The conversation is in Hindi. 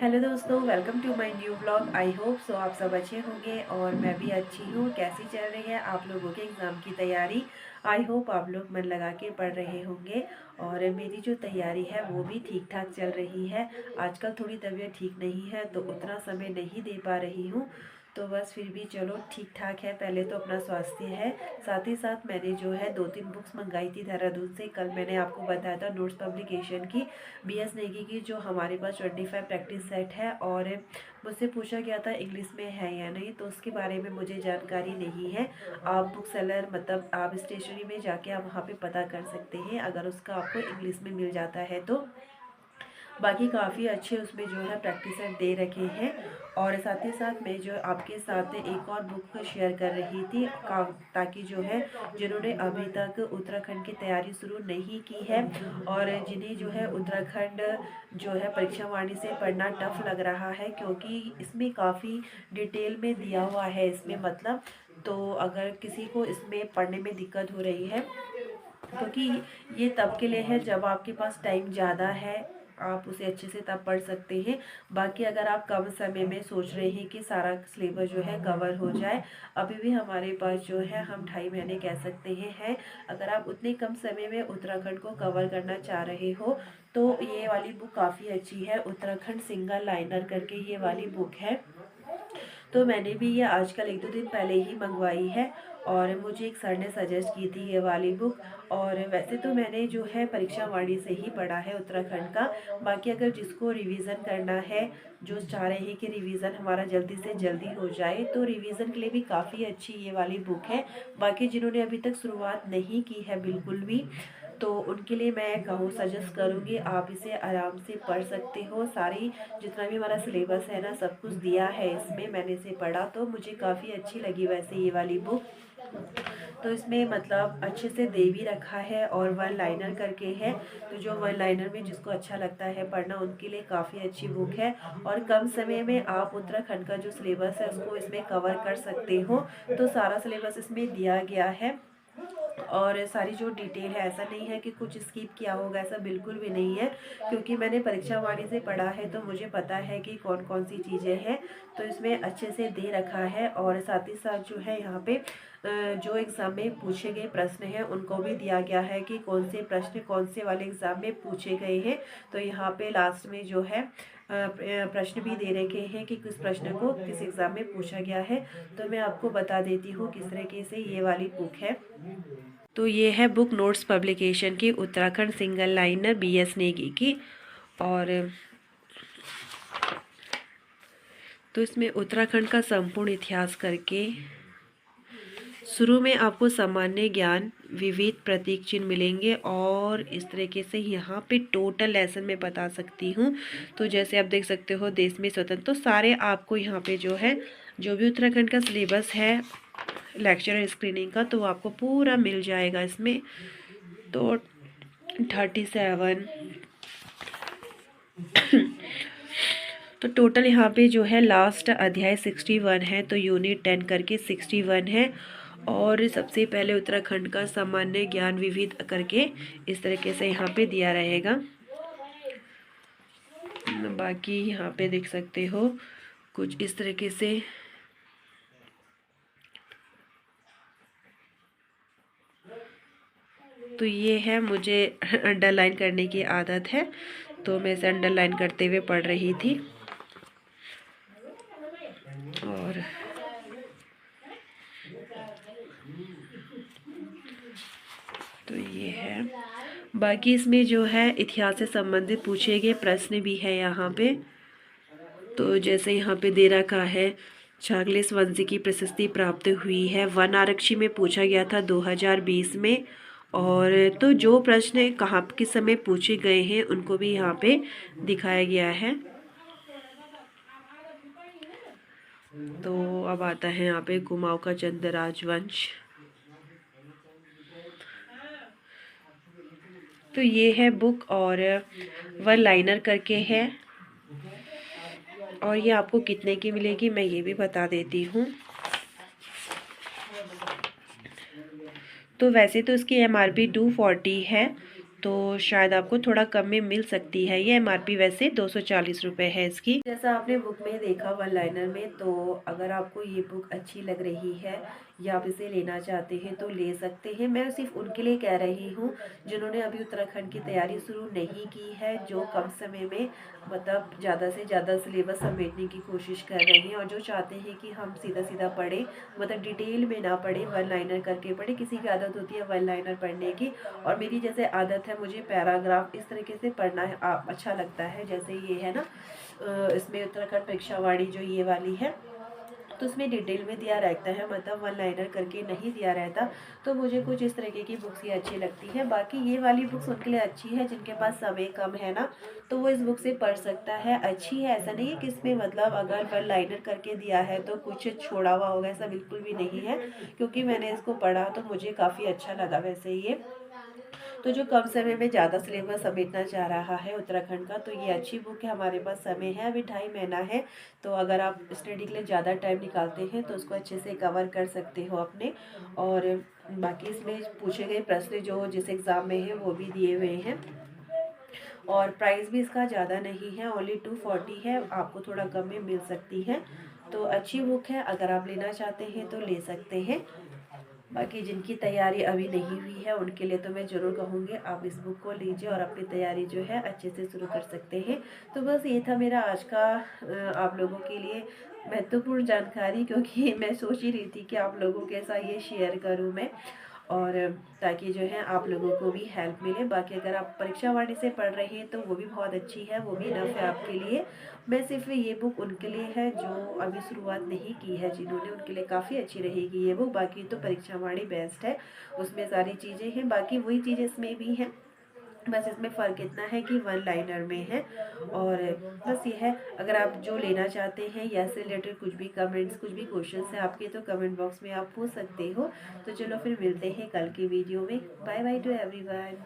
हेलो दोस्तों, welcome to my new vlog. I hope so आप सब अच्छे होंगे और मैं भी अच्छी हूँ। कैसी चल रही है आप लोगों के एग्ज़ाम की तैयारी? आई होप आप लोग मन लगा के पढ़ रहे होंगे और मेरी जो तैयारी है वो भी ठीक ठाक चल रही है। आजकल थोड़ी तबीयत ठीक नहीं है तो उतना समय नहीं दे पा रही हूँ, तो बस फिर भी चलो ठीक ठाक है। पहले तो अपना स्वास्थ्य है, साथ ही साथ मैंने जो है 2-3 बुक्स मंगाई थी देहरादून से। कल मैंने आपको बताया था नोट्स पब्लिकेशन की, BS नेगी की, जो हमारे पास 25 प्रैक्टिस सेट है। और मुझसे पूछा गया था इंग्लिश में है या नहीं, तो उसके बारे में मुझे जानकारी नहीं है। आप बुक सेलर मतलब आप स्टेशनरी में जाके आप वहाँ पे पता कर सकते हैं अगर उसका आपको इंग्लिश में मिल जाता है तो। बाकी काफ़ी अच्छे उसमें जो है प्रैक्टिस सेट दे रखे हैं। और साथ ही साथ मैं जो आपके साथ एक और बुक शेयर कर रही थी ताकि जो है जिन्होंने अभी तक उत्तराखंड की तैयारी शुरू नहीं की है और जिन्हें जो है उत्तराखंड जो है परीक्षा वाणी से पढ़ना टफ लग रहा है, क्योंकि इसमें काफ़ी डिटेल में दिया हुआ है इसमें मतलब। तो अगर किसी को इसमें पढ़ने में दिक्कत हो रही है, क्योंकि ये तब के लिए है जब आपके पास टाइम ज़्यादा है, आप उसे अच्छे से तब पढ़ सकते हैं। बाकी अगर आप कम समय में सोच रहे हैं कि सारा सिलेबस जो है कवर हो जाए, अभी भी हमारे पास जो है हम 2.5 महीने कह सकते हैं। अगर आप उतने कम समय में उत्तराखंड को कवर करना चाह रहे हो तो ये वाली बुक काफ़ी अच्छी है। उत्तराखंड सिंगल लाइनर करके ये वाली बुक है। तो मैंने भी ये आजकल 1-2 दिन पहले ही मंगवाई है और मुझे एक सर ने सजेस्ट की थी ये वाली बुक। और वैसे तो मैंने जो है परीक्षा वाणी से ही पढ़ा है उत्तराखंड का। बाकी अगर जिसको रिवीजन करना है, जो चाह रहे हैं कि रिवीजन हमारा जल्दी से जल्दी हो जाए, तो रिवीजन के लिए भी काफ़ी अच्छी ये वाली बुक है। बाकी जिन्होंने अभी तक शुरुआत नहीं की है बिल्कुल भी, तो उनके लिए मैं कहूँ सजेस्ट करूँगी आप इसे आराम से पढ़ सकते हो। सारी जितना भी हमारा सिलेबस है ना, सब कुछ दिया है इसमें। मैंने इसे पढ़ा तो मुझे काफ़ी अच्छी लगी वैसे ये वाली बुक। तो इसमें मतलब अच्छे से दे भी रखा है और वन लाइनर करके है। तो जो वन लाइनर में जिसको अच्छा लगता है पढ़ना, उनके लिए काफ़ी अच्छी बुक है। और कम समय में आप उत्तराखंड का जो सिलेबस है उसको इसमें कवर कर सकते हो। तो सारा सिलेबस इसमें दिया गया है और सारी जो डिटेल है, ऐसा नहीं है कि कुछ स्किप किया होगा, ऐसा बिल्कुल भी नहीं है। क्योंकि मैंने परीक्षा वाणी से पढ़ा है तो मुझे पता है कि कौन कौन सी चीज़ें हैं। तो इसमें अच्छे से दे रखा है और साथ ही साथ जो है यहाँ पे जो एग्ज़ाम में पूछे गए प्रश्न हैं उनको भी दिया गया है कि कौन से प्रश्न कौन से वाले एग्ज़ाम में पूछे गए हैं। तो यहाँ पे लास्ट में जो है प्रश्न भी दे रखे हैं कि किस प्रश्न को किस एग्ज़ाम में पूछा गया है। तो मैं आपको बता देती हूँ किस तरीके से ये वाली बुक है। तो ये है बुक नोट्स पब्लिकेशन की, Uttarakhand single liner BS Negi की। और तो इसमें उत्तराखंड का संपूर्ण इतिहास करके शुरू में आपको सामान्य ज्ञान, विविध प्रतीक चिन्ह मिलेंगे और इस तरीके से यहाँ पे टोटल लेसन में बता सकती हूँ। तो जैसे आप देख सकते हो देश में स्वतंत्र, तो सारे आपको यहाँ पे जो है जो भी उत्तराखंड का सिलेबस है लेक्चर स्क्रीनिंग का, तो आपको पूरा मिल जाएगा इसमें। तो 37 तो टोटल यहाँ पे जो है लास्ट अध्याय 61 है, तो यूनिट 10 करके 61 है। और सबसे पहले उत्तराखंड का सामान्य ज्ञान विविध करके इस तरीके से यहाँ पे दिया रहेगा। बाकी यहाँ पे देख सकते हो कुछ इस तरीके से। तो ये है, मुझे अंडरलाइन करने की आदत है तो मैं इसे अंडरलाइन करते हुए पढ़ रही थी। और तो ये है, बाकी इसमें जो है इतिहास से संबंधित पूछे गए प्रश्न भी है यहाँ पे। तो जैसे यहाँ पे दे रखा है, चार्ल्स वंशी की प्रशस्ति प्राप्त हुई है, वन आरक्षी में पूछा गया था 2020 में। और तो जो प्रश्न कहाँ किस समय पूछे गए हैं उनको भी यहाँ पे दिखाया गया है। तो अब आता है यहाँ पे कुमाऊं का चंद राजवंश। तो ये है बुक और वन लाइनर करके है। और ये आपको कितने की मिलेगी मैं ये भी बता देती हूँ। तो वैसे तो इसकी MRP 240 है, तो शायद आपको थोड़ा कम में मिल सकती है। ये MRP वैसे 240 रुपये है इसकी। जैसा आपने बुक में देखा वन लाइनर में, तो अगर आपको ये बुक अच्छी लग रही है या आप इसे लेना चाहते हैं तो ले सकते हैं। मैं सिर्फ उनके लिए कह रही हूँ जिन्होंने अभी उत्तराखंड की तैयारी शुरू नहीं की है, जो कम समय में मतलब ज़्यादा से ज़्यादा सिलेबस समेटने की कोशिश कर रहे हैं और जो चाहते हैं कि हम सीधा सीधा पढ़ें, मतलब डिटेल में ना पढ़ें, वन लाइनर करके पढ़ें। किसी की आदत होती है वन लाइनर पढ़ने की, और मेरी जैसे आदत है, मुझे पैराग्राफ इस तरीके से पढ़ना है अच्छा लगता है। जैसे ये है ना, इसमें उत्तराखंड परीक्षा वाणी जो ये वाली है, तो उसमें डिटेल में दिया रहता है, मतलब वन लाइनर करके नहीं दिया रहता। तो मुझे कुछ इस तरीके की बुक्स ही अच्छी लगती है। बाकी ये वाली बुक्स उनके लिए अच्छी है जिनके पास समय कम है ना, तो वो इस बुक से पढ़ सकता है। अच्छी है, ऐसा नहीं है कि इसमें मतलब अगर वन लाइनर करके दिया है तो कुछ छोड़ा हुआ होगा, ऐसा बिल्कुल भी नहीं है। क्योंकि मैंने इसको पढ़ा तो मुझे काफ़ी अच्छा लगा वैसे ये। तो जो कम समय में ज़्यादा सिलेबस समेटना चाह रहा है उत्तराखंड का, तो ये अच्छी बुक है। हमारे पास समय है, अभी 2.5 महीना है, तो अगर आप स्टडी के लिए ज़्यादा टाइम निकालते हैं तो उसको अच्छे से कवर कर सकते हो अपने। और बाकी इसमें पूछे गए प्रश्न जो जिस एग्ज़ाम में है वो भी दिए हुए हैं, और प्राइस भी इसका ज़्यादा नहीं है, ओनली 240 है, आपको थोड़ा कम में मिल सकती है। तो अच्छी बुक है, अगर आप लेना चाहते हैं तो ले सकते हैं। बाकी जिनकी तैयारी अभी नहीं हुई है उनके लिए तो मैं ज़रूर कहूँगी आप इस बुक को लीजिए और अपनी तैयारी जो है अच्छे से शुरू कर सकते हैं। तो बस ये था मेरा आज का आप लोगों के लिए महत्वपूर्ण जानकारी, क्योंकि मैं सोच ही रही थी कि आप लोगों के साथ ये शेयर करूँ मैं, और ताकि जो है आप लोगों को भी हेल्प मिले। बाकी अगर आप परीक्षा वाणी से पढ़ रहे हैं तो वो भी बहुत अच्छी है, वो भी इनफ है आपके लिए। मैं सिर्फ ये बुक उनके लिए है जो अभी शुरुआत नहीं की है, जिन्होंने, उनके लिए काफ़ी अच्छी रहेगी ये बुक। बाकी तो परीक्षा वाणी बेस्ट है, उसमें सारी चीज़ें हैं, बाकी वही चीज़ें इसमें भी हैं, बस इसमें फ़र्क इतना है कि वन लाइनर में है। और बस ये है, अगर आप जो लेना चाहते हैं या से रिलेटेड कुछ भी कमेंट्स, कुछ भी क्वेश्चंस हैं आपके, तो कमेंट बॉक्स में आप पूछ सकते हो। तो चलो फिर मिलते हैं कल की वीडियो में। Bye bye to everyone.